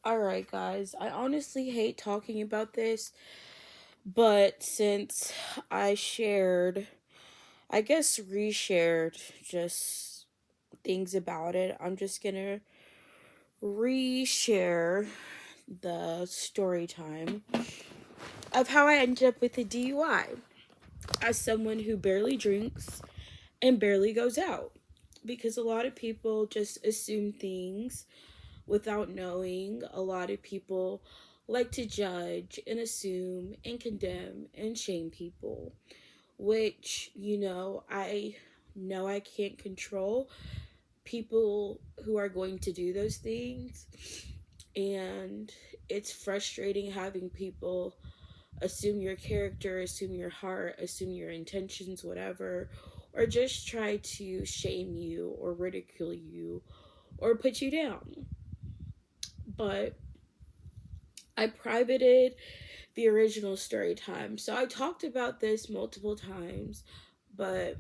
Alright, guys, I honestly hate talking about this, but since I shared, I guess reshared just things about it, I'm just gonna reshare the story time of how I ended up with a DUI as someone who barely drinks and barely goes out. Because a lot of people just assume things without knowing. A lot of people like to judge and assume and condemn and shame people, which, I know I can't control people who are going to do those things. And it's frustrating having people assume your character, assume your heart, assume your intentions, whatever, or just try to shame you or ridicule you or put you down. But I privated the original story time. So I talked about this multiple times, but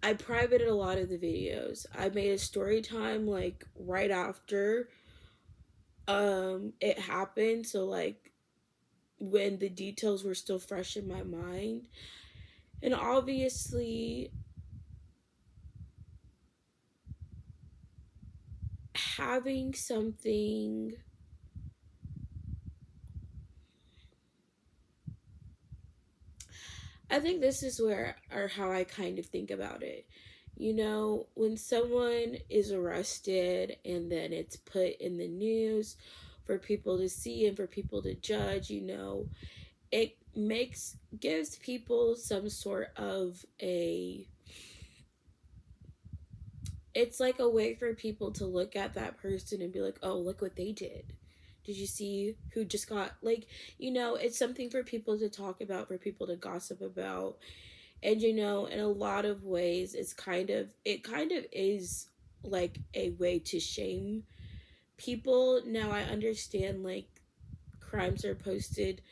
I privated a lot of the videos. I made a story time like right after it happened, so like when the details were still fresh in my mind. And obviously having something, I think this is where or how I kind of think about it. When someone is arrested and then it's put in the news for people to see and for people to judge, it gives people some sort of a it's like a way for people to look at that person and be like, "Oh, look what they did. Did you see who just got like, it's something for people to talk about, for people to gossip about." And in a lot of ways it kind of is like a way to shame people. Now I understand like crimes are posted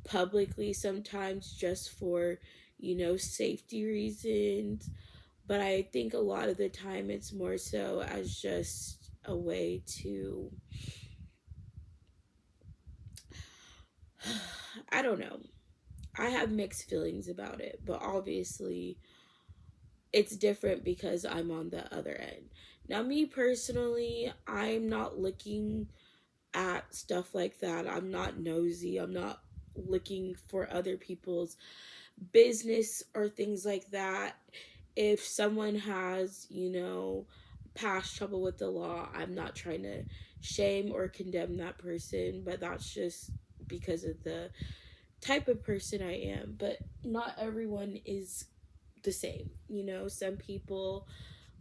publicly sometimes just for safety reasons, but I think a lot of the time it's more so as just a way to I don't know. I have mixed feelings about it, but obviously it's different because I'm on the other end. Now, me personally, I'm not looking at stuff like that. I'm not nosy. I'm not looking for other people's business or things like that. If someone has, past trouble with the law, I'm not trying to shame or condemn that person, but that's just because of the type of person I am. But not everyone is the same. Some people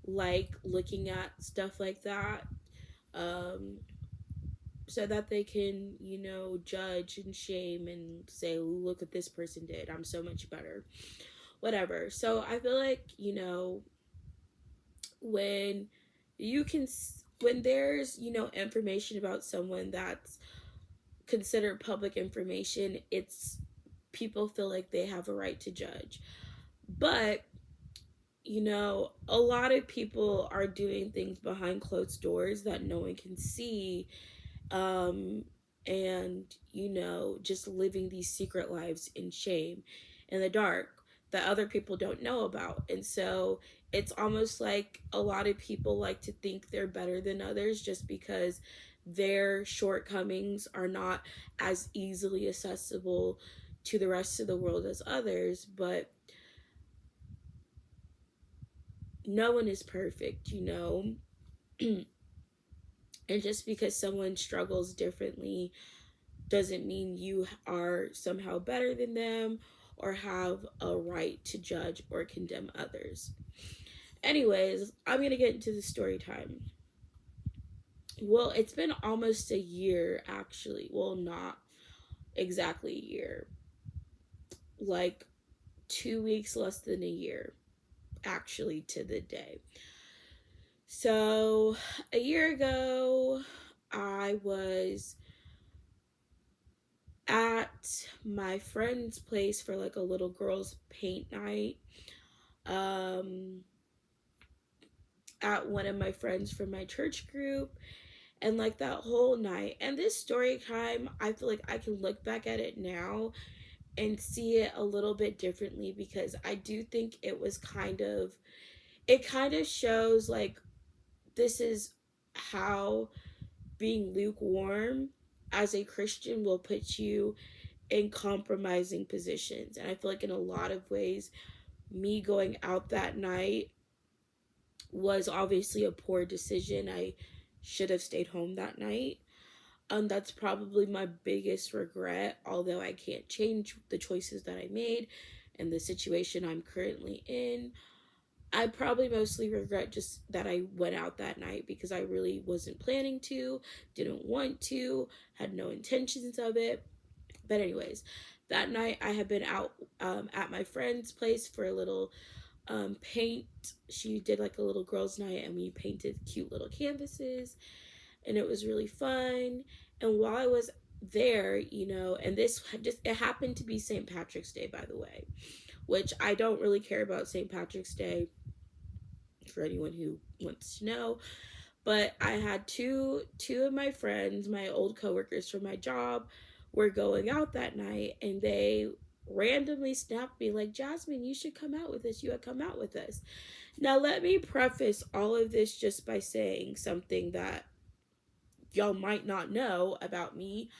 like looking at stuff like that, um, so that they can, judge and shame and say, look what this person did. I'm so much better. Whatever. So I feel like, when you can, when there's, information about someone that's considered public information, it's people feel like they have a right to judge. But a lot of people are doing things behind closed doors that no one can see. Um, and, just living these secret lives in shame in the dark that other people don't know about. And so it's almost like a lot of people like to think they're better than others just because their shortcomings are not as easily accessible to the rest of the world as others. But no one is perfect, and just because someone struggles differently doesn't mean you are somehow better than them or have a right to judge or condemn others. Anyways, I'm going to get into the story time. Well, it's been almost a year, actually. Well, not exactly a year. Like 2 weeks less than a year, actually, to the day. So, a year ago, I was at my friend's place for like a little girls' paint night. Um, at one of my friends from my church group. And like that whole night, and this story time, I feel like I can look back at it now and see it a little bit differently, because I do think it kind of shows like this is how being lukewarm as a Christian will put you in compromising positions. And I feel like in a lot of ways, me going out that night was obviously a poor decision. I should have stayed home that night. That's probably my biggest regret, although I can't change the choices that I made and the situation I'm currently in. I probably mostly regret just that I went out that night, because I really wasn't planning to, didn't want to, had no intentions of it. But anyways, that night I had been out at my friend's place for a little paint. She did like a little girls' night, and we painted cute little canvases, and it was really fun. And while I was there, and this just, it happened to be St. Patrick's Day, by the way, which I don't really care about St. Patrick's Day, for anyone who wants to know. But I had two of my friends, my old coworkers from my job, were going out that night, and they randomly snapped me like, Jasmine, you should come out with us. You had come out with us. Now, let me preface all of this just by saying something that y'all might not know about me.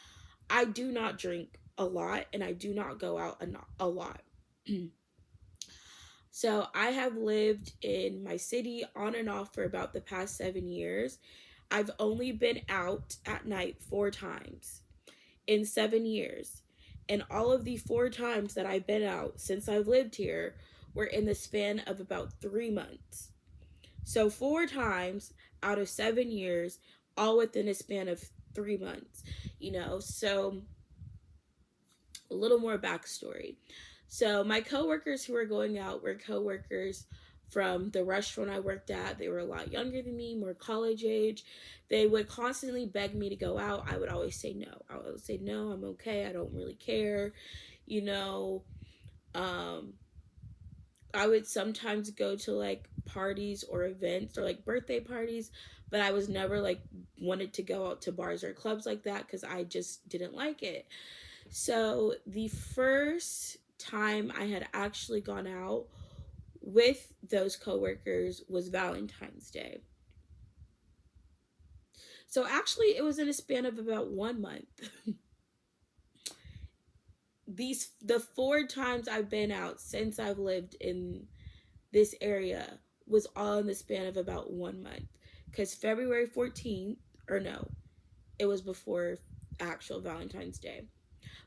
I do not drink a lot, and I do not go out a lot. So I have lived in my city on and off for about the past 7 years. I've only been out at night 4 times in 7 years. And all of the 4 times that I've been out since I've lived here were in the span of about 3 months. So 4 times out of 7 years, all within a span of 3 months, So a little more backstory. So my coworkers who were going out were coworkers from the restaurant I worked at. They were a lot younger than me, more college age. They would constantly beg me to go out. I would always say no. I would say, no, I'm okay. I don't really care. I would sometimes go to like parties or events or like birthday parties, but I was never like wanted to go out to bars or clubs like that, because I just didn't like it. So the first time I had actually gone out with those coworkers was Valentine's Day. So actually it was in a span of about 1 month. The 4 times I've been out since I've lived in this area was all in the span of about 1 month. Because February 14th, or no, it was before actual Valentine's Day.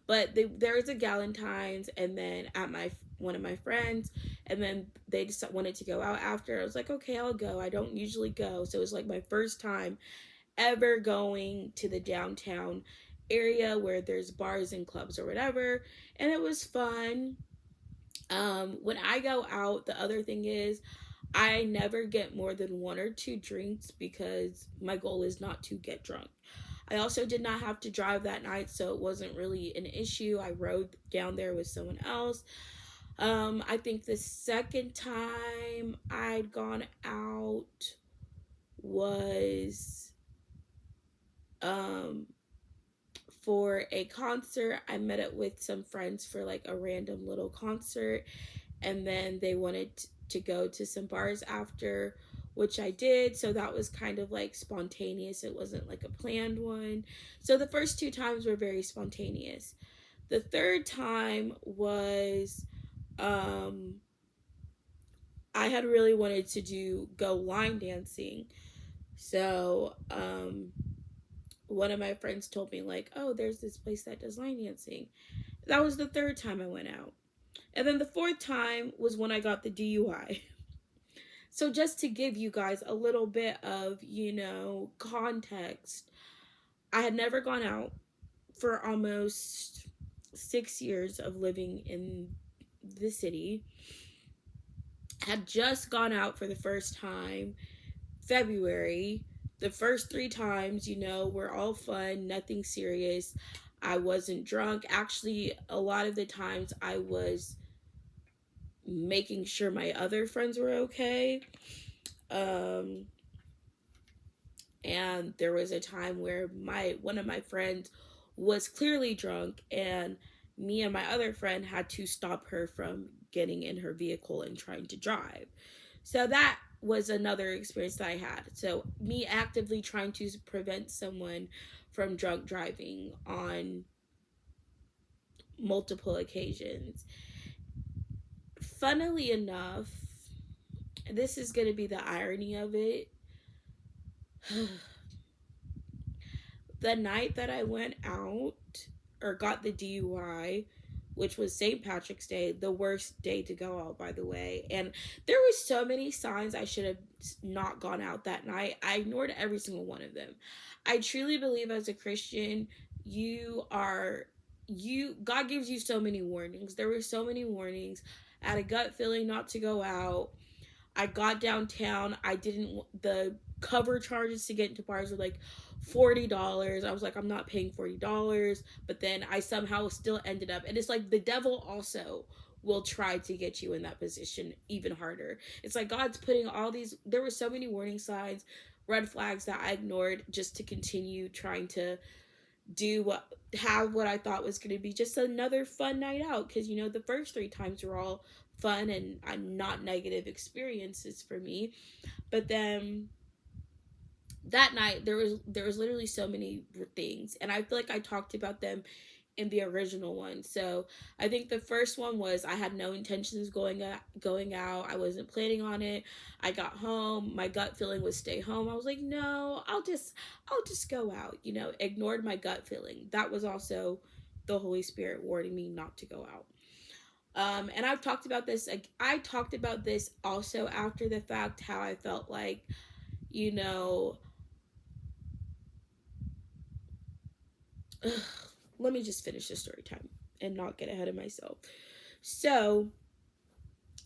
But there was a Galentine's, and then at one of my friends, and then they just wanted to go out after. I was like, okay, I'll go. I don't usually go. So it was like my first time ever going to the downtown area where there's bars and clubs or whatever. And it was fun. When I go out, the other thing is I never get more than 1 or 2 drinks, because my goal is not to get drunk. I also did not have to drive that night, so it wasn't really an issue. I rode down there with someone else. I think the second time I'd gone out was for a concert. I met up with some friends for like a random little concert, and then they wanted to go to some bars after, which I did. So that was kind of like spontaneous. It wasn't like a planned one. So the first 2 times were very spontaneous. The third time was I had really wanted to go line dancing. So one of my friends told me like, oh, there's this place that does line dancing. That was the 3rd time I went out. And then the 4th time was when I got the DUI. So just to give you guys a little bit of, context, I had never gone out for almost 6 years of living in the city. Had just gone out for the first time February. The first 3 times, were all fun, nothing serious. I wasn't drunk. Actually, a lot of the times I was making sure my other friends were okay. And there was a time where one of my friends was clearly drunk, and me and my other friend had to stop her from getting in her vehicle and trying to drive. So that was another experience that I had. So me actively trying to prevent someone from drunk driving on multiple occasions. Funnily enough, this is going to be the irony of it. The night that I went out or got the DUI, which was St. Patrick's Day, the worst day to go out, by the way. And there were so many signs I should have not gone out that night. I ignored every single one of them. I truly believe as a Christian, God gives you so many warnings. There were so many warnings. I had a gut feeling not to go out. I got downtown. The cover charges to get into bars were like $40. I was like, I'm not paying $40. But then I somehow still ended up, and it's like the devil also will try to get you in that position even harder. It's like God's putting there were so many warning signs, red flags that I ignored just to continue trying to have what I thought was going to be just another fun night out. Because, the first 3 times were all fun and not negative experiences for me. But then that night there was literally so many things, and I feel like I talked about them in the original one. So I think the first one was I had no intentions going out. I wasn't planning on it. I got home. My gut feeling was stay home. I was like, no, I'll just go out. Ignored my gut feeling. That was also the Holy Spirit warning me not to go out. And I've talked about this. I talked about this also after the fact, how I felt like, let me just finish the story time and not get ahead of myself. So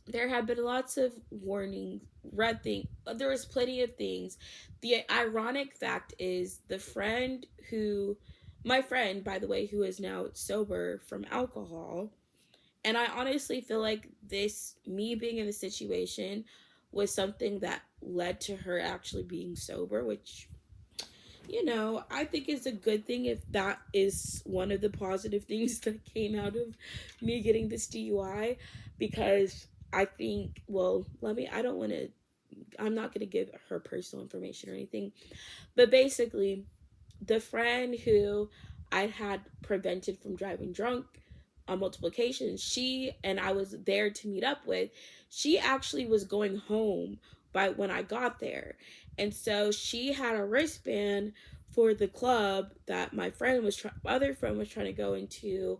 there have been lots of warnings, red thing. There was plenty of things. The ironic fact is my friend, by the way, who is now sober from alcohol. And I honestly feel like me being in the situation was something that led to her actually being sober, which, I think is a good thing if that is one of the positive things that came out of me getting this DUI. Because I think, I'm not going to give her personal information or anything. But basically, the friend who I had prevented from driving drunk on multiple occasions, she and I was there to meet up with, she actually was going home by when I got there. And so she had a wristband for the club that my other friend was trying to go into.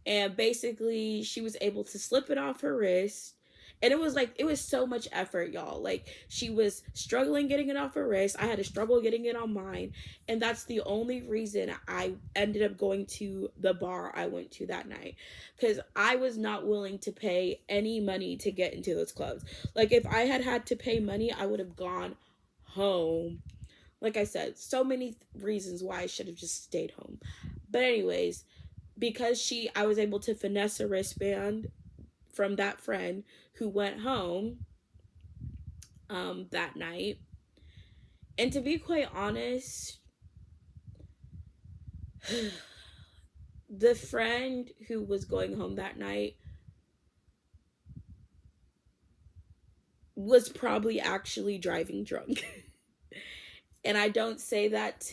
And basically she was able to slip it off her wrist. And it was so much effort, y'all. Like, she was struggling getting it off her wrist. I had to struggle getting it on mine. And that's the only reason I ended up going to the bar I went to that night. Because I was not willing to pay any money to get into those clubs. Like, if I had to pay money, I would have gone home. Like I said, so many reasons why I should have just stayed home. But anyways, because I was able to finesse a wristband from that friend who went home that night. And to be quite honest, the friend who was going home that night was probably actually driving drunk. And I don't say that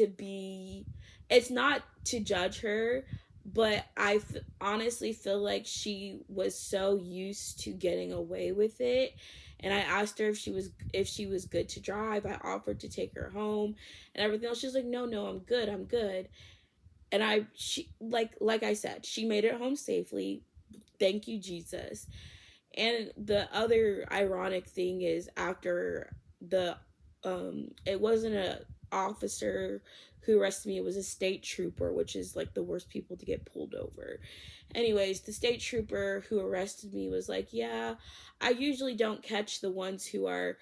it's not to judge her, but I honestly feel like she was so used to getting away with it. And I asked her if she was good to drive. I offered to take her home and everything else. She's like, no, I'm good. And like I said, she made it home safely. Thank you, Jesus. And the other ironic thing is, after it wasn't a officer who arrested me, it was a state trooper, which is like the worst people to get pulled over. Anyways, the state trooper who arrested me was like, yeah, I usually don't catch the ones who are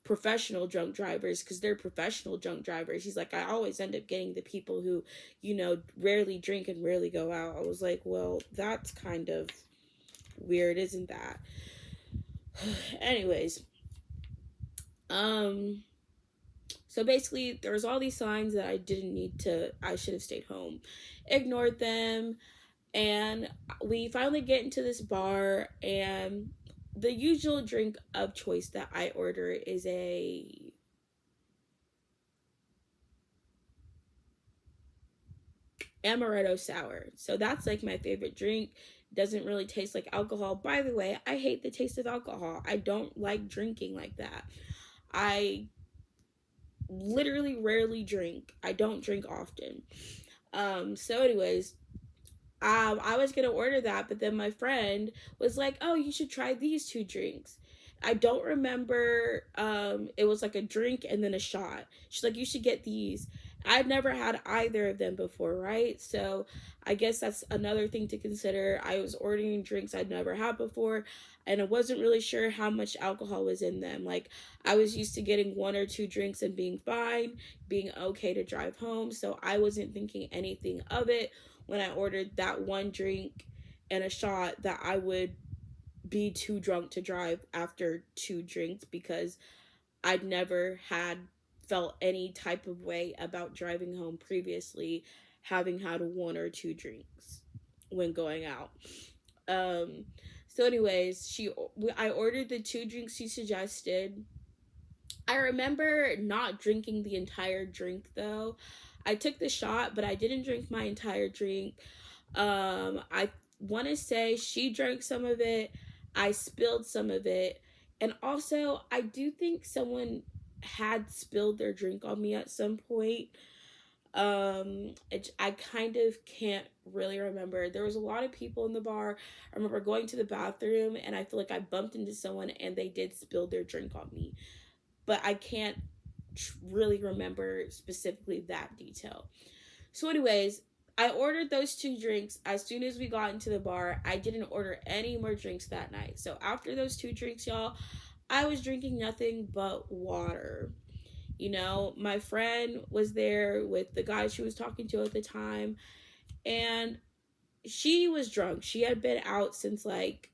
professional drunk drivers, because they're professional drunk drivers. He's like, I always end up getting the people who rarely drink and rarely go out. I was like, well, that's kind of weird, isn't that? Anyways, So basically, there was all these signs that I should have stayed home. Ignored them, and we finally get into this bar, and the usual drink of choice that I order is a amaretto sour. So that's like my favorite drink. Doesn't really taste like alcohol. By the way, I hate the taste of alcohol. I don't like drinking like that. I literally rarely drink. I don't drink often. So anyways, I was gonna order that, but then my friend was like, "Oh, you should try these two drinks." I don't remember. It was like a drink and then a shot. She's like, "You should get these." I'd never had either of them before, right? So I guess that's another thing to consider. I was ordering drinks I'd never had before, and I wasn't really sure how much alcohol was in them. Like, I was used to getting one or two drinks and being fine, being okay to drive home. So I wasn't thinking anything of it when I ordered that one drink and a shot that I would be too drunk to drive after two drinks, because I'd never had felt any type of way about driving home previously, having had one or two drinks when going out. Um, so anyways, I ordered the two drinks she suggested. I remember not drinking the entire drink though. I took the shot, but I didn't drink my entire drink. I want to say she drank some of it. I spilled some of it. And also, I do think someone had spilled their drink on me at some point. I kind of can't really remember. There was a lot of people in the bar. I remember going to the bathroom, and I feel like I bumped into someone and they did spill their drink on me. But I can't really remember specifically that detail. So anyways, I ordered those two drinks as soon as we got into the bar. I didn't order any more drinks that night. So after those two drinks, y'all, I was drinking nothing but water. You know, my friend was there with the guy she was talking to at the time, and she was drunk. She had been out since like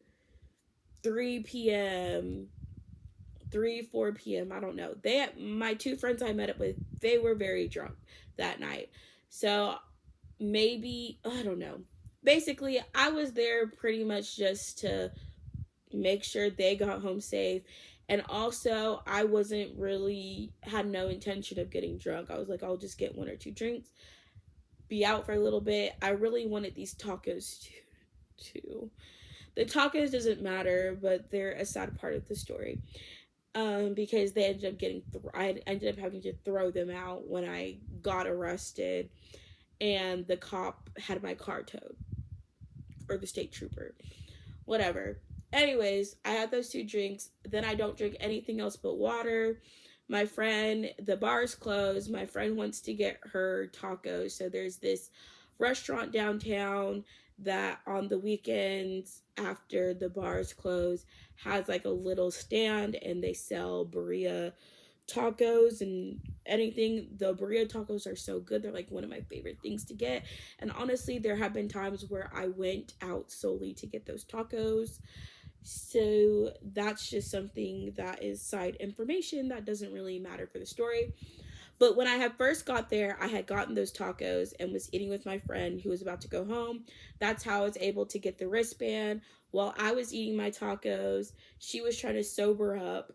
3 p.m., 4 p.m. I don't know. My two friends I met up with, they were very drunk that night. So maybe, I don't know. Basically, I was there pretty much just to make sure they got home safe. And also, I had no intention of getting drunk. I was like, I'll just get one or two drinks, be out for a little bit. I really wanted these tacos too. The tacos doesn't matter, but they're a sad part of the story. Because they I ended up having to throw them out when I got arrested, and the cop had my car towed, or the state trooper, whatever. Anyways, I had those two drinks. Then I don't drink anything else but water. The bar's closed. My friend wants to get her tacos. So there's this restaurant downtown that on the weekends after the bars close has like a little stand, and they sell birria tacos and anything. The burrito tacos are so good. They're like one of my favorite things to get. And honestly, there have been times where I went out solely to get those tacos. So that's just something that is side information that doesn't really matter for the story. But when I had first got there, I had gotten those tacos and was eating with my friend who was about to go home. That's how I was able to get the wristband. While I was eating my tacos, she was trying to sober up.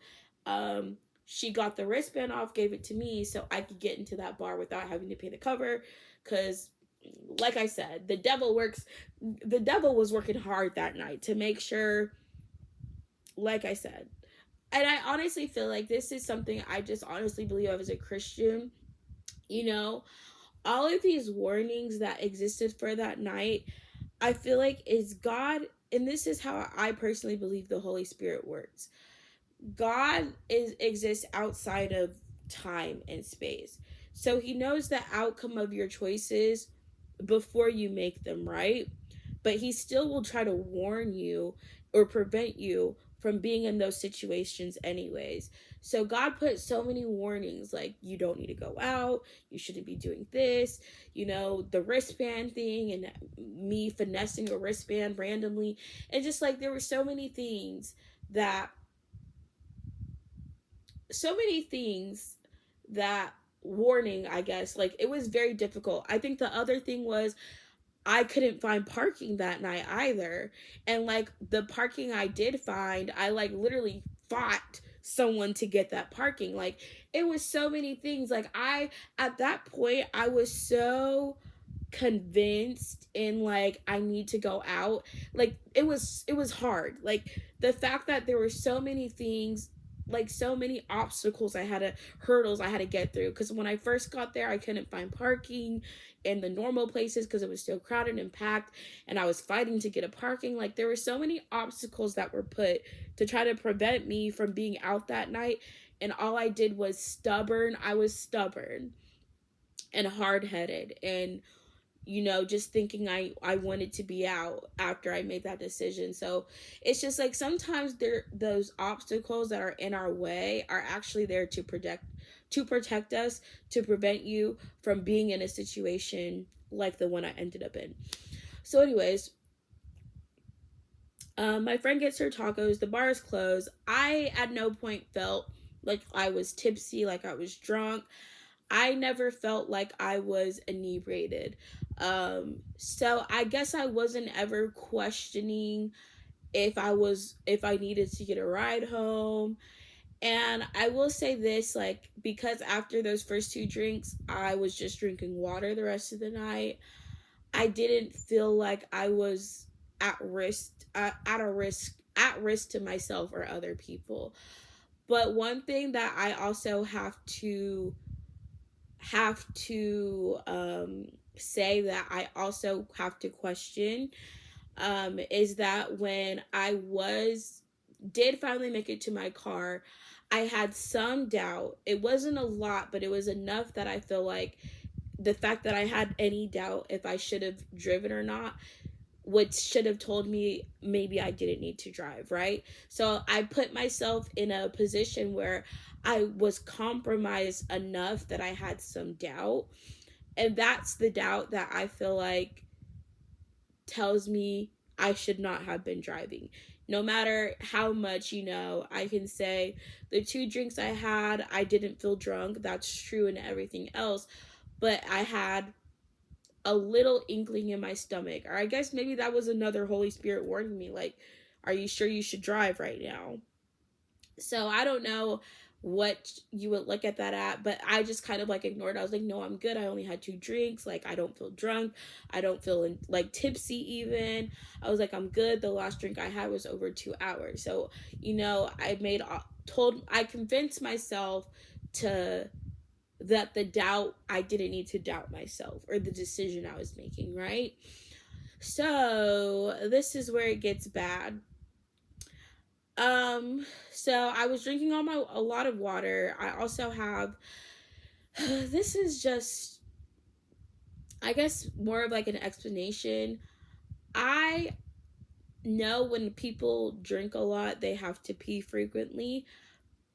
She got the wristband off, gave it to me so I could get into that bar without having to pay the cover. Because, like I said, the devil was working hard that night to make sure, like I said. And I honestly feel like this is something I just honestly believe of as a Christian. You know, all of these warnings that existed for that night, I feel like is God, and this is how I personally believe the Holy Spirit works. God exists outside of time and space. So he knows the outcome of your choices before you make them, right? But he still will try to warn you or prevent you from being in those situations anyways. So God put so many warnings, like you don't need to go out, you shouldn't be doing this, the wristband thing, and me finessing a wristband randomly. And just like there were so many things that warning, I guess. Like, it was very difficult. I think the other thing was I couldn't find parking that night either. And like the parking I did find, I like literally fought someone to get that parking. Like, it was so many things. Like, at that point, I was so convinced in like I need to go out. Like, it was hard. Like, the fact that there were so many things, like so many obstacles hurdles I had to get through, because when I first got there I couldn't find parking in the normal places because it was still crowded and packed, and I was fighting to get a parking. Like, there were so many obstacles that were put to try to prevent me from being out that night, and all I did was stubborn. I was stubborn and hard-headed, and just thinking I wanted to be out after I made that decision. So it's just like sometimes those obstacles that are in our way are actually there to protect us, to prevent you from being in a situation like the one I ended up in. So anyways, my friend gets her tacos, the bar is closed. I at no point felt like I was tipsy, like I was drunk. I never felt like I was inebriated. So I guess I wasn't ever questioning if I needed to get a ride home. And I will say this, like, because after those first two drinks, I was just drinking water the rest of the night. I didn't feel like I was at risk to myself or other people. But one thing that I also have to say that I also have to question is that when I did finally make it to my car, I had some doubt. It wasn't a lot, but it was enough that I feel like the fact that I had any doubt if I should have driven or not, which should have told me maybe I didn't need to drive, right? So I put myself in a position where I was compromised enough that I had some doubt. And that's the doubt that I feel like tells me I should not have been driving. No matter how much, I can say the two drinks I had, I didn't feel drunk. That's true, and everything else. But I had a little inkling in my stomach. Or I guess maybe that was another Holy Spirit warning me, like, are you sure you should drive right now? So I don't know what you would look at that at, but I just kind of like ignored it. I was like, no, I'm good. I only had two drinks. Like, I don't feel drunk. I don't feel like tipsy even. I was like, I'm good. The last drink I had was over 2 hours. So, I convinced myself that I didn't need to doubt myself or the decision I was making, right? So this is where it gets bad. So I was drinking a lot of water. I also have, this is just, I guess, more of like an explanation. I know when people drink a lot, they have to pee frequently,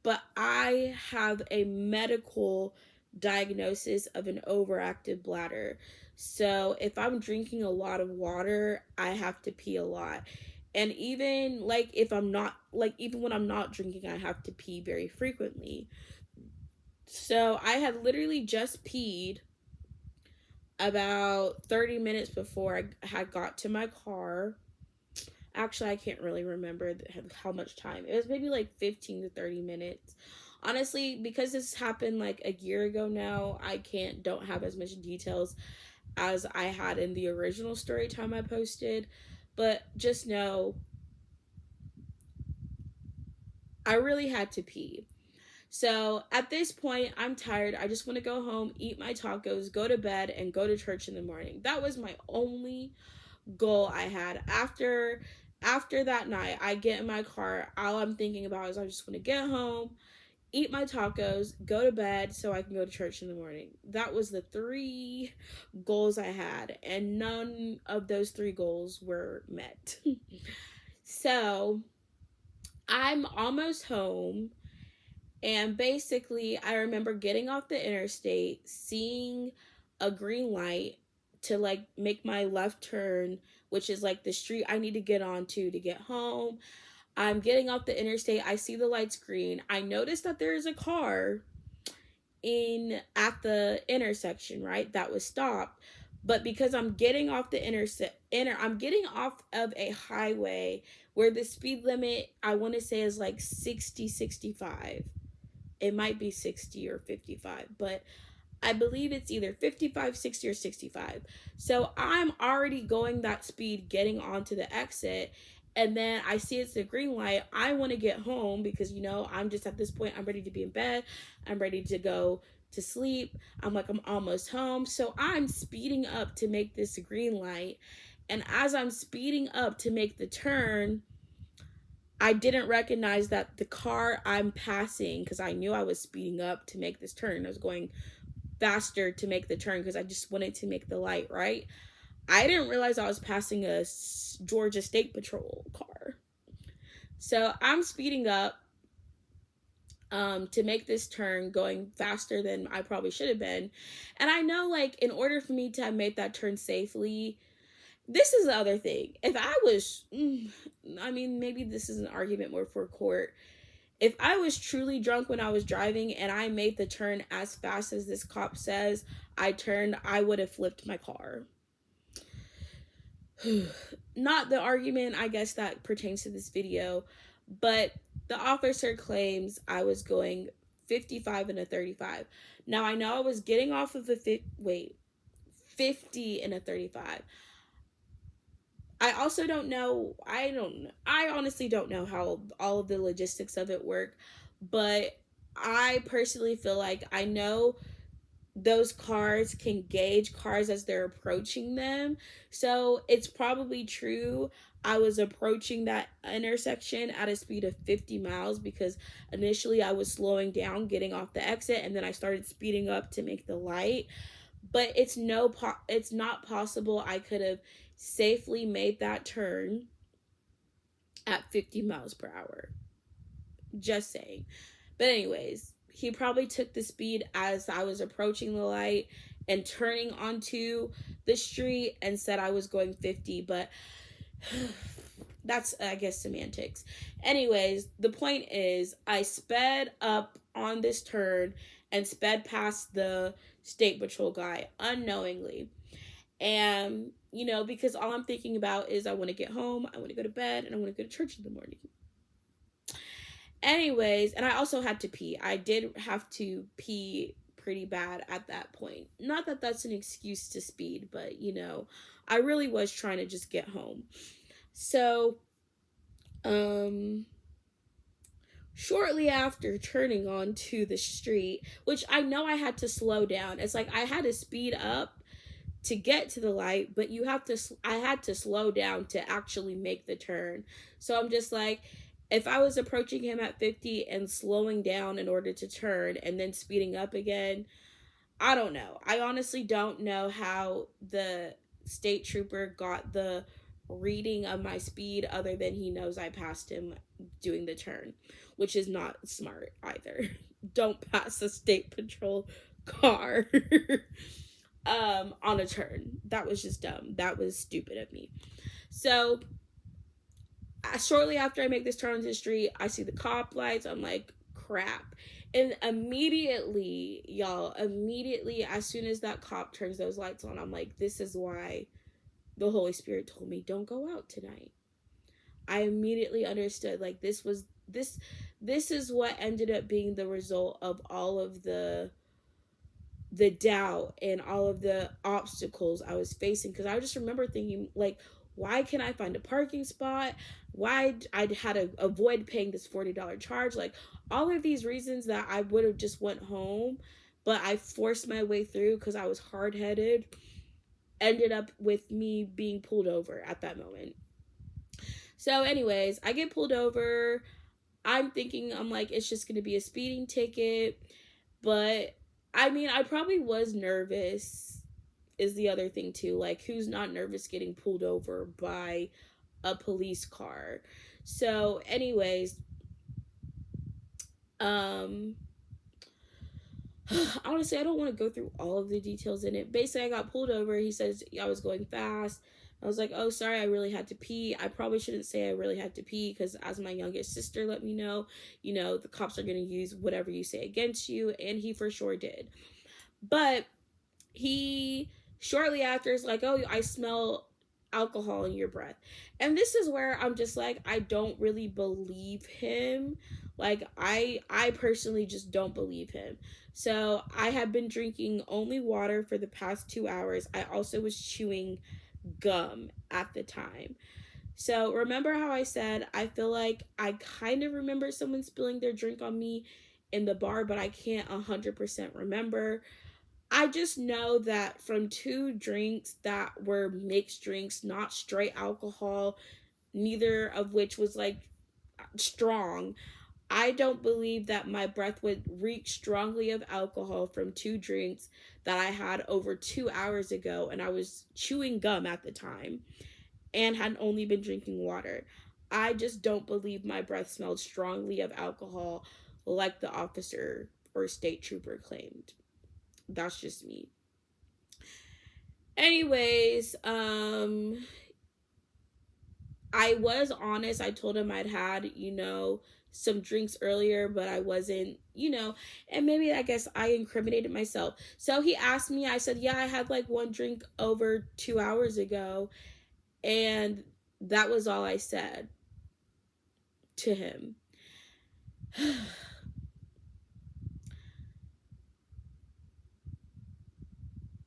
but I have a medical diagnosis of an overactive bladder. So if I'm drinking a lot of water, I have to pee a lot. And even like even when I'm not drinking, I have to pee very frequently. So I had literally just peed about 30 minutes before I had got to my car. Actually, I can't really remember how much time. It was maybe like 15 to 30 minutes. Honestly, because this happened like a year ago now, I don't have as much details as I had in the original story time I posted. But just know, I really had to pee. So at this point, I'm tired. I just want to go home, eat my tacos, go to bed, and go to church in the morning. That was my only goal I had. After that night, I get in my car. All I'm thinking about is I just want to get home, eat my tacos, go to bed so I can go to church in the morning. That was the 3 goals I had, and none of those 3 goals were met. So I'm almost home, and basically I remember getting off the interstate, seeing a green light to like make my left turn, which is like the street I need to get onto to get home. I'm getting off the interstate. I see the lights green. I notice that there is a car at the intersection, right? That was stopped. But because I'm getting off the I'm getting off of a highway where the speed limit, I want to say, is like 60, 65. It might be 60 or 55, but I believe it's either 55, 60, or 65. So I'm already going that speed getting onto the exit. And then I see it's the green light. I want to get home because, I'm just at this point, I'm ready to be in bed. I'm ready to go to sleep. I'm like, I'm almost home. So I'm speeding up to make this green light. And as I'm speeding up to make the turn, I didn't recognize that the car I'm passing, because I knew I was speeding up to make this turn. I was going faster to make the turn because I just wanted to make the light, right? I didn't realize I was passing a Georgia State Patrol car. So I'm speeding up to make this turn, going faster than I probably should have been. And I know, like, in order for me to have made that turn safely, this is the other thing. If I was, maybe this is an argument more for court. If I was truly drunk when I was driving and I made the turn as fast as this cop says I turned, I would have flipped my car. Not the argument, I guess, that pertains to this video, but the officer claims I was going 55 and a 35. Now, I know I was getting off of 50 and a 35. I also don't know, I honestly don't know how all of the logistics of it work, but I personally feel like I know those cars can gauge cars as they're approaching them. So it's probably true I was approaching that intersection at a speed of 50 miles because initially I was slowing down, getting off the exit, and then I started speeding up to make the light. But it's not possible I could have safely made that turn at 50 miles per hour. Just saying. But anyways, he probably took the speed as I was approaching the light and turning onto the street and said I was going 50, but that's, I guess, semantics. Anyways, the point is I sped up on this turn and sped past the State Patrol guy unknowingly. And, because all I'm thinking about is I want to get home, I want to go to bed, and I want to go to church in the morning. Anyways, and I also had to pee. I did have to pee pretty bad at that point. Not that that's an excuse to speed, but, I really was trying to just get home. So, shortly after turning onto the street, which I know I had to slow down. It's like I had to speed up to get to the light, but I had to slow down to actually make the turn. So I'm just like, if I was approaching him at 50 and slowing down in order to turn and then speeding up again, I don't know. I honestly don't know how the state trooper got the reading of my speed other than he knows I passed him doing the turn, which is not smart either. Don't pass a state patrol car on a turn. That was just dumb. That was stupid of me. So shortly after I make this turn onto the street, I see the cop lights. I'm like, crap. And immediately, as soon as that cop turns those lights on, I'm like, this is why the Holy Spirit told me, don't go out tonight. I immediately understood, like, this is what ended up being the result of all of the doubt and all of the obstacles I was facing. Because I just remember thinking, like, why can't I find a parking spot? Why I had to avoid paying this $40 charge? Like, all of these reasons that I would have just went home, but I forced my way through because I was hard-headed, ended up with me being pulled over at that moment. So anyways, I get pulled over. I'm like, it's just going to be a speeding ticket. But, I probably was nervous is the other thing too. Like, who's not nervous getting pulled over by a police car? So anyways, honestly, I don't want to go through all of the details in it. Basically, I got pulled over. He says I was going fast. I was like, oh, sorry, I really had to pee. I probably shouldn't say I really had to pee because as my youngest sister let me know, the cops are going to use whatever you say against you. And he for sure did. But he shortly after is like, oh, I smell alcohol in your breath. And this is where I'm just like, I don't really believe him. Like, I personally just don't believe him. So I have been drinking only water for the past 2 hours. I also was chewing gum at the time. So remember how I said I feel like I kind of remember someone spilling their drink on me in the bar, but I can't 100% remember. I just know that from 2 drinks that were mixed drinks, not straight alcohol, neither of which was like strong, I don't believe that my breath would reek strongly of alcohol from 2 drinks that I had over 2 hours ago, and I was chewing gum at the time and had only been drinking water. I just don't believe my breath smelled strongly of alcohol like the officer or state trooper claimed. That's just me. Anyways, I was honest. I told him I'd had, some drinks earlier, but I wasn't, and maybe I guess I incriminated myself. So he asked me, I said, yeah, I had like 1 drink over 2 hours ago. And that was all I said to him.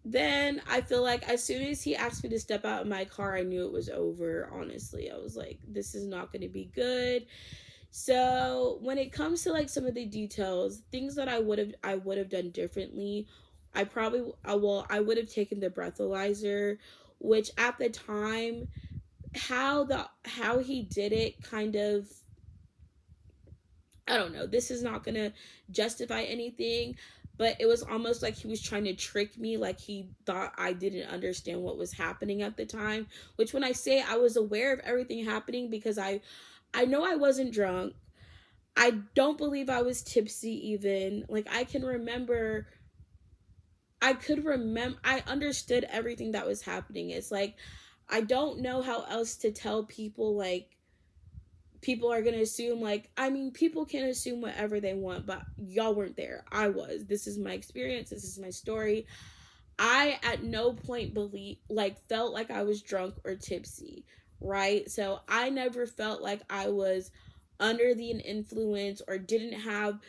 Then I feel like as soon as he asked me to step out of my car, I knew it was over. Honestly, I was like, this is not going to be good. So when it comes to like some of the details, things that I would have done differently, I would have taken the breathalyzer, which at the time, how he did it kind of, I don't know, this is not gonna justify anything, but it was almost like he was trying to trick me, like he thought I didn't understand what was happening at the time, which when I say I was aware of everything happening because I know I wasn't drunk. I don't believe I was tipsy even. Like I understood everything that was happening. It's like I don't know how else to tell people, like people are going to assume, like, I mean, people can assume whatever they want, but y'all weren't there. I was. This is my experience. This is my story. I at no point felt like I was drunk or tipsy, right? So I never felt like I was under the influence or didn't have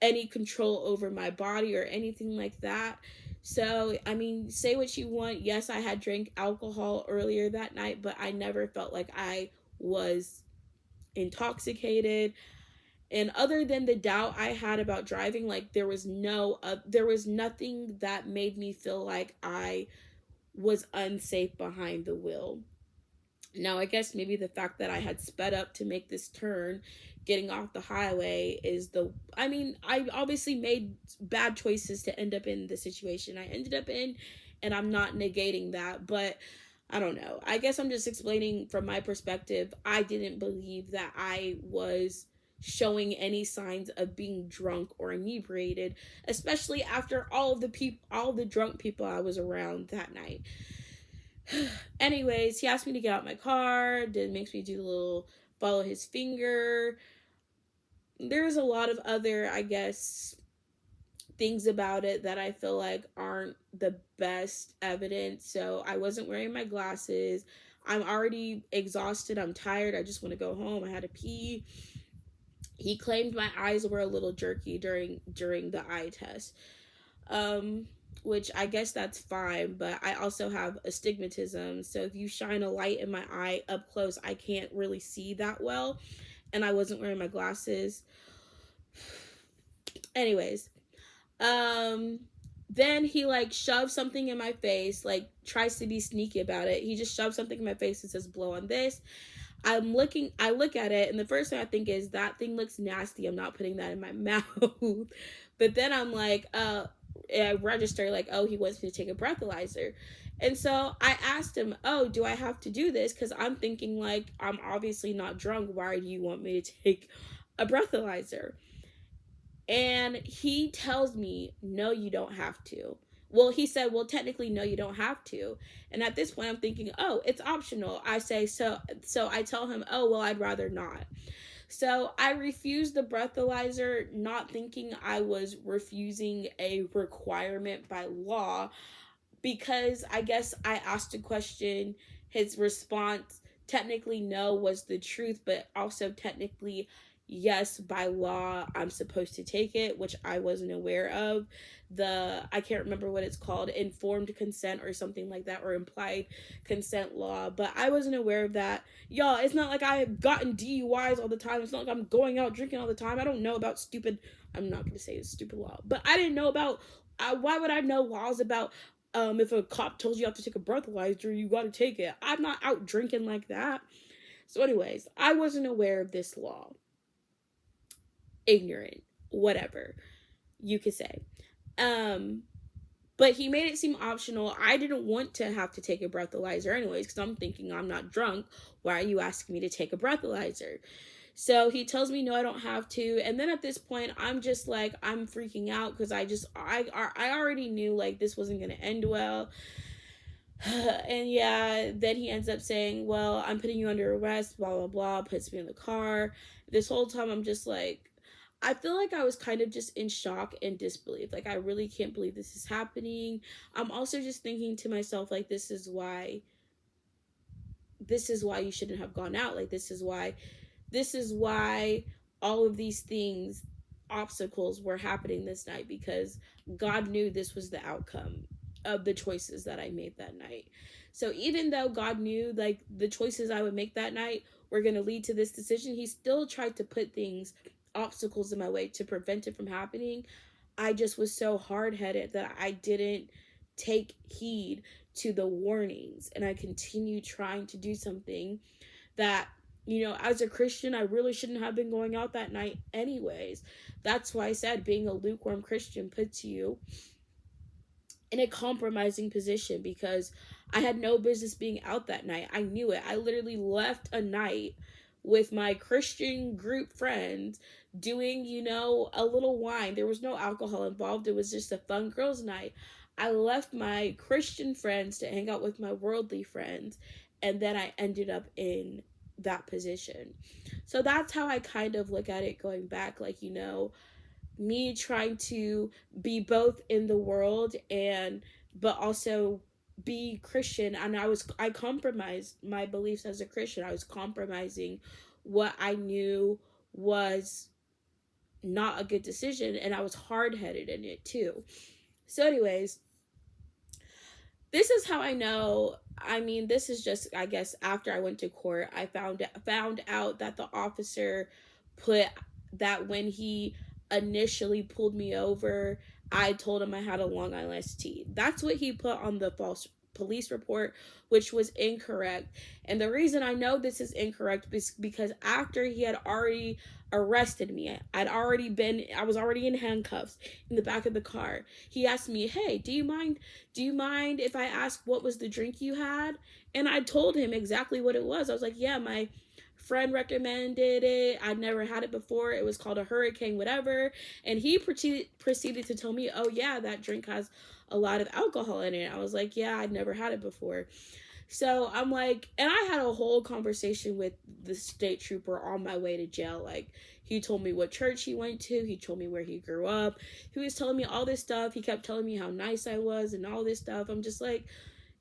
any control over my body or anything like that. So, I mean, say what you want. Yes, I had drank alcohol earlier that night, but I never felt like I was intoxicated. And other than the doubt I had about driving, like there was nothing that made me feel like I was unsafe behind the wheel. Now, I guess maybe the fact that I had sped up to make this turn, getting off the highway I obviously made bad choices to end up in the situation I ended up in, and I'm not negating that, but I don't know. I guess I'm just explaining from my perspective. I didn't believe that I was showing any signs of being drunk or inebriated, especially after all the drunk people I was around that night. Anyways, he asked me to get out my car, then makes me do the little follow his finger. There's a lot of other, I guess, things about it that I feel like aren't the best evidence. So I wasn't wearing my glasses. I'm already exhausted. I'm tired. I just want to go home. I had to pee. He claimed my eyes were a little jerky during the eye test. Which I guess that's fine, but I also have astigmatism. So if you shine a light in my eye up close, I can't really see that well. And I wasn't wearing my glasses. Anyways, then he like shoves something in my face, like tries to be sneaky about it. He just shoves something in my face and says, blow on this. I look at it, and the first thing I think is, that thing looks nasty. I'm not putting that in my mouth. But then I'm like, I register like, oh, he wants me to take a breathalyzer. And so I asked him, oh, do I have to do this? Because I'm thinking, like, I'm obviously not drunk. Why do you want me to take a breathalyzer? And he tells me, no, you don't have to. well, he said, well, technically, no, you don't have to. And at this point, I'm thinking, oh, it's optional. I say, so I tell him, oh, well, I'd rather not. So I refused the breathalyzer, not thinking I was refusing a requirement by law, because I guess I asked a question. His response, technically no, was the truth, but also technically yes, by law I'm supposed to take it, which I wasn't aware of. I can't remember what it's called, informed consent or something like that, or implied consent law, but I wasn't aware of that. Y'all, it's not like I've gotten DUIs all the time. It's not like I'm going out drinking all the time. I don't know about stupid, I'm not gonna say it's stupid law, but I didn't know about, why would I know laws about, if a cop tells you have to take a breathalyzer, you gotta take it. I'm not out drinking like that. So anyways, I wasn't aware of this law. Ignorant, whatever you could say. But he made it seem optional. I didn't want to have to take a breathalyzer anyways, because I'm thinking, I'm not drunk. Why are you asking me to take a breathalyzer? So he tells me, no, I don't have to. And then at this point, I'm just like, I'm freaking out, because I already knew like this wasn't going to end well. And yeah, then he ends up saying, well, I'm putting you under arrest, blah, blah, blah, puts me in the car. This whole time, I'm just like, I feel like I was kind of just in shock and disbelief. Like, I really can't believe this is happening. I'm also just thinking to myself, like, this is why you shouldn't have gone out. Like, this is why all of these things, obstacles, were happening this night, because God knew this was the outcome of the choices that I made that night. So even though God knew like the choices I would make that night were going to lead to this decision, he still tried to put obstacles in my way to prevent it from happening. I just was so hard-headed that I didn't take heed to the warnings, and I continued trying to do something that, as a Christian, I really shouldn't have been going out that night anyways. That's why I said being a lukewarm Christian puts you in a compromising position, because I had no business being out that night. I knew it. I literally left a night with my Christian group friends doing, a little wine. There was no alcohol involved. It was just a fun girls' night. I left my Christian friends to hang out with my worldly friends, and then I ended up in that position. So that's how I kind of look at it going back, like, me trying to be both in the world but also be Christian. And I compromised my beliefs as a Christian. I was compromising what I knew was not a good decision, and I was hard-headed in it too. So anyways, this is how I know. I mean, this is just, I guess, after I went to court, I found out that the officer put that when he initially pulled me over, I told him I had a Long Island iced tea. That's what he put on the false police report, which was incorrect. And the reason I know this is incorrect is because after he had already arrested me, I was already in handcuffs in the back of the car. He asked me, hey, do you mind if I ask what was the drink you had? And I told him exactly what it was. I was like, yeah, my friend recommended it. I'd never had it before. It was called a Hurricane whatever. And he proceeded to tell me, oh yeah, that drink has a lot of alcohol in it. I was like, yeah, I'd never had it before. So I'm like, and I had a whole conversation with the state trooper on my way to jail. Like, he told me what church he went to. He told me where he grew up. He was telling me all this stuff. He kept telling me how nice I was and all this stuff. I'm just like,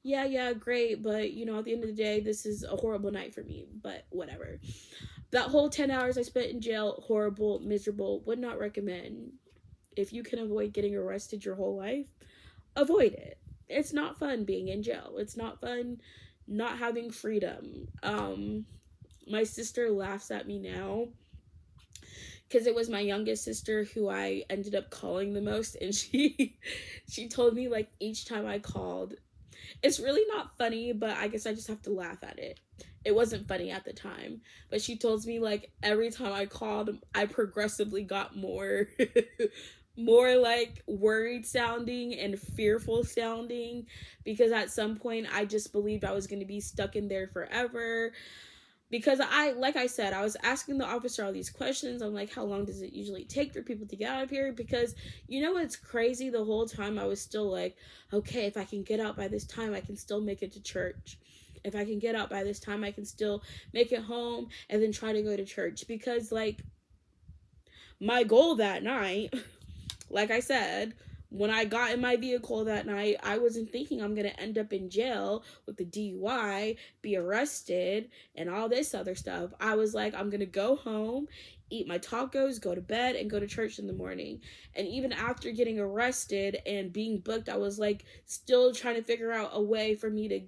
yeah, great, but, at the end of the day, this is a horrible night for me, but whatever. That whole 10 hours I spent in jail, horrible, miserable, would not recommend. If you can avoid getting arrested your whole life, avoid it. It's not fun being in jail. It's not fun not having freedom. My sister laughs at me now, because it was my youngest sister who I ended up calling the most, and she told me, like, each time I called, it's really not funny, but I guess I just have to laugh at it. It wasn't funny at the time, but she told me, like, every time I called, I progressively got more like worried sounding and fearful sounding, because at some point I just believed I was going to be stuck in there forever, because like I said, I was asking the officer all these questions. I'm like, how long does it usually take for people to get out of here? Because you know what's crazy? The whole time I was still like, okay, if I can get out by this time, I can still make it to church. If I can get out by this time, I can still make it home and then try to go to church. Because, like, my goal that night, like I said, when I got in my vehicle that night, I wasn't thinking I'm going to end up in jail with the DUI, be arrested, and all this other stuff. I was like, I'm going to go home, eat my tacos, go to bed, and go to church in the morning. And even after getting arrested and being booked, I was like still trying to figure out a way for me to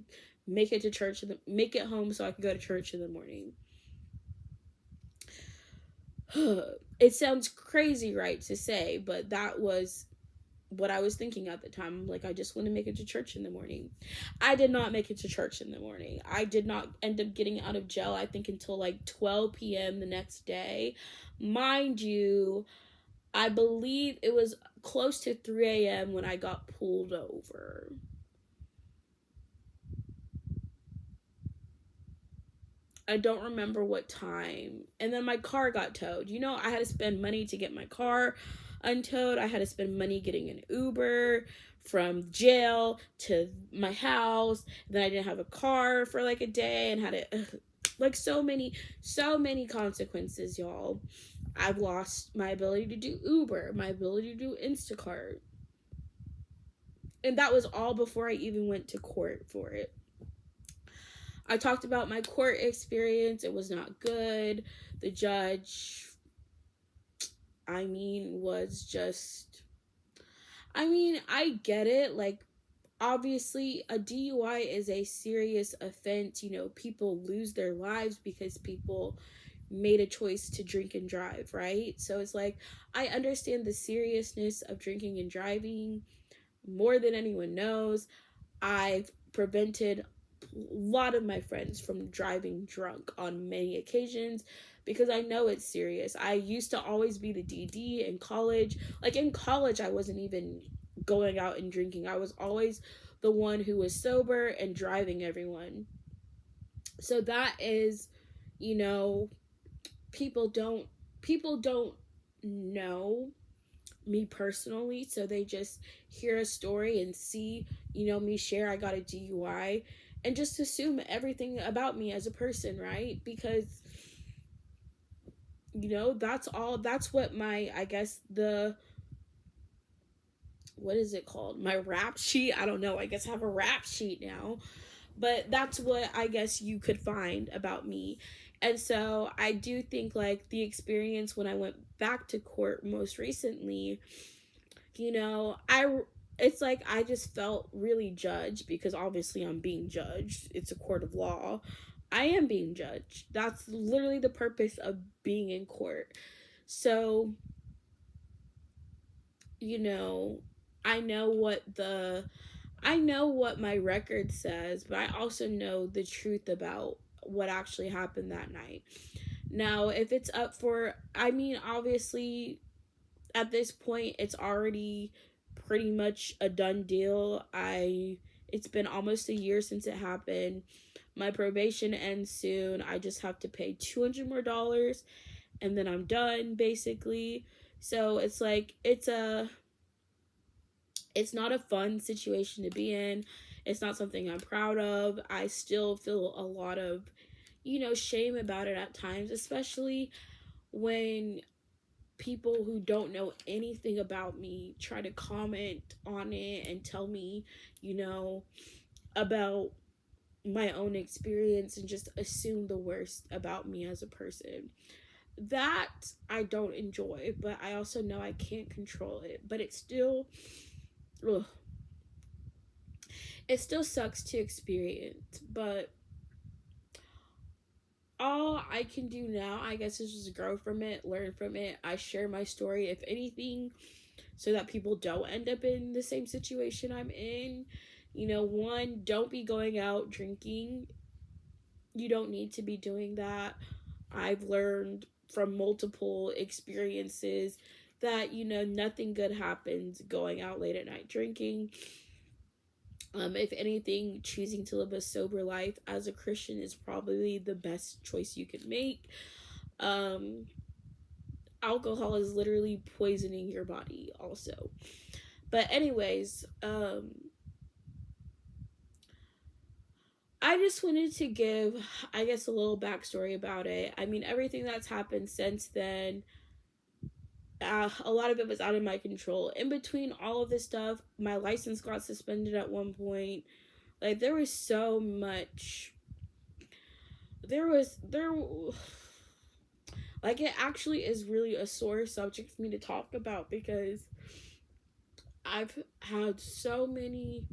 make it to church, make it home so I could go to church in the morning. It sounds crazy, right, to say, but that was what I was thinking at the time. I'm like, I just want to make it to church in the morning. I did not make it to church in the morning. I did not end up getting out of jail, I think, until like 12 p.m. the next day. Mind you, I believe it was close to 3 a.m. when I got pulled over. I don't remember what time. And then my car got towed. You know, I had to spend money to get my car untowed. I had to spend money getting an Uber from jail to my house. Then I didn't have a car for like a day and had to, like, so many consequences, y'all. I've lost my ability to do Uber, my ability to do Instacart. And that was all before I even went to court for it. I talked about my court experience. It was not good. The judge, was just, I get it. Like, obviously, a DUI is a serious offense. You know, people lose their lives because people made a choice to drink and drive, right? So it's like, I understand the seriousness of drinking and driving more than anyone knows. I've prevented a lot of my friends from driving drunk on many occasions because I know it's serious. I used to always be the DD in college. Like, in college, I wasn't even going out and drinking. I was always the one who was sober and driving everyone. So that is, you know, people don't know me personally, so they just hear a story and see, you know, me share I got a DUI and just assume everything about me as a person, right? Because, you know, that's what my, I guess, what is it called? My rap sheet? I don't know. I guess I have a rap sheet now. But that's what I guess you could find about me. And so I do think, like, the experience when I went back to court most recently, you know, it's like I just felt really judged because obviously I'm being judged. It's a court of law. I am being judged. That's literally the purpose of being in court. So, you know, I know what my record says, but I also know the truth about what actually happened that night. Now, if it's up for, obviously, at this point, it's already pretty much a done deal. It's been almost a year since it happened. My probation ends soon. I just have to pay $200 more and then I'm done, basically. So it's like, it's not a fun situation to be in. It's not something I'm proud of. I still feel a lot of, you know, shame about it at times, especially when people who don't know anything about me try to comment on it and tell me, you know, about my own experience and just assume the worst about me as a person. That I don't enjoy, but I also know I can't control it. But it still sucks to experience. But all I can do now, I guess, is just grow from it, learn from it. I share my story, if anything, so that people don't end up in the same situation I'm in. You know, one, don't be going out drinking. You don't need to be doing that. I've learned from multiple experiences that, you know, nothing good happens going out late at night drinking. If anything, choosing to live a sober life as a Christian is probably the best choice you could make. Um, Alcohol is literally poisoning your body, also. But, anyways, I just wanted to give, I guess, a little backstory about it. I mean, everything that's happened since then, a lot of it was out of my control. In between all of this stuff, my license got suspended at one point. Like, there was so much. There. Like, it actually is really a sore subject for me to talk about because I've had so many.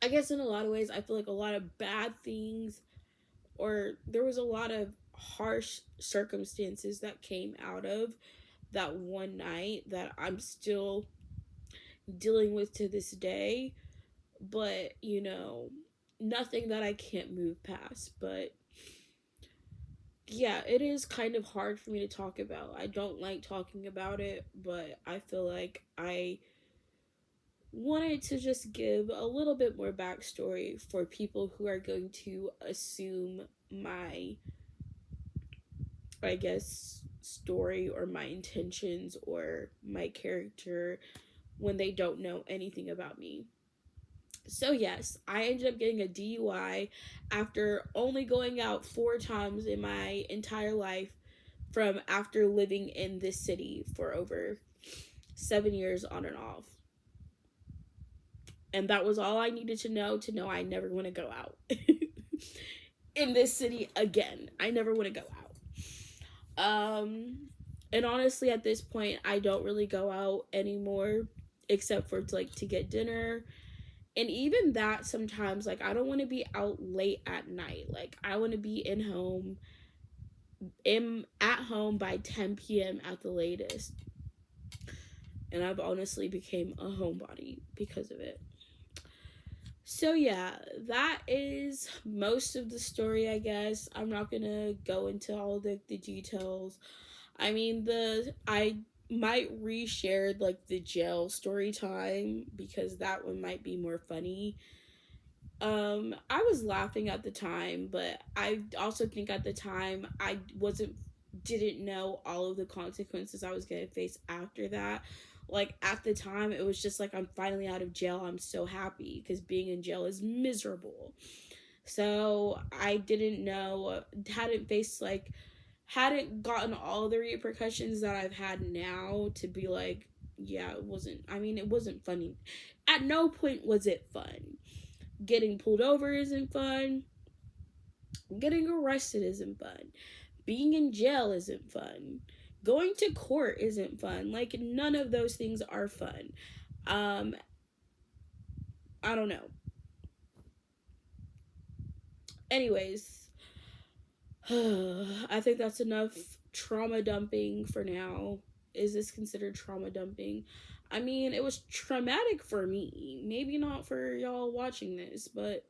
I guess in a lot of ways, I feel like a lot of bad things, or there was a lot of harsh circumstances that came out of that one night that I'm still dealing with to this day. But, nothing that I can't move past. But yeah, it is kind of hard for me to talk about. I don't like talking about it, but I feel like I wanted to just give a little bit more backstory for people who are going to assume my, I guess, story or my intentions or my character when they don't know anything about me. So, yes, I ended up getting a DUI after only going out 4 times in my entire life from after living in this city for over 7 years on and off. And that was all I needed to know I never want to go out in this city again. I never want to go out. And honestly, at this point, I don't really go out anymore, except for to get dinner. And even that, sometimes, like, I don't want to be out late at night. Like, I want to be at home by 10 p.m. at the latest. And I've honestly became a homebody because of it. So yeah, that is most of the story, I guess. I'm not gonna go into all the details. I mean, I might reshare the jail story time because that one might be more funny. I was laughing at the time, but I also think at the time I didn't know all of the consequences I was gonna face after that. Like, at the time, it was just like, I'm finally out of jail. I'm so happy because being in jail is miserable. So I didn't know, hadn't gotten all the repercussions that I've had now to be like, yeah, it wasn't funny. At no point was it fun. Getting pulled over isn't fun. Getting arrested isn't fun. Being in jail isn't fun. Going to court isn't fun. Like, none of those things are fun. I don't know. Anyways, I think that's enough trauma dumping for now. Is this considered trauma dumping? I mean, it was traumatic for me. Maybe not for y'all watching this, but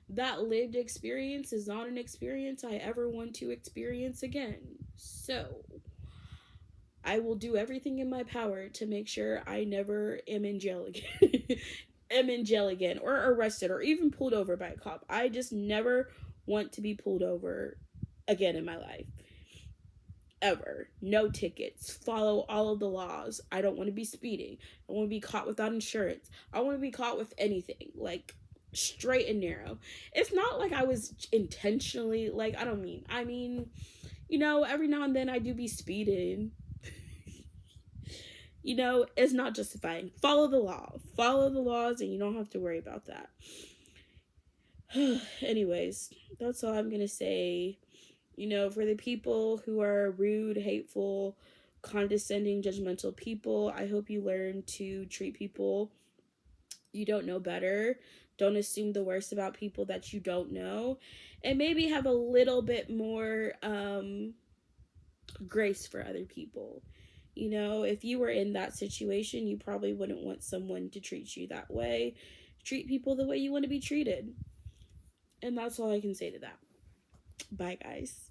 that lived experience is not an experience I ever want to experience again. So, I will do everything in my power to make sure I never am in jail again. Or arrested or even pulled over by a cop. I just never want to be pulled over again in my life. Ever. No tickets. Follow all of the laws. I don't want to be speeding. I want to be caught without insurance. I want to be caught with anything. Like, straight and narrow. It's not like I was intentionally, I mean, every now and then I do be speeding. It's not justifying. Follow the law. Follow the laws and you don't have to worry about that. Anyways, that's all I'm going to say. For the people who are rude, hateful, condescending, judgmental people, I hope you learn to treat people you don't know better. Don't assume the worst about people that you don't know. And maybe have a little bit more grace for other people. If you were in that situation, you probably wouldn't want someone to treat you that way. Treat people the way you want to be treated. And that's all I can say to that. Bye, guys.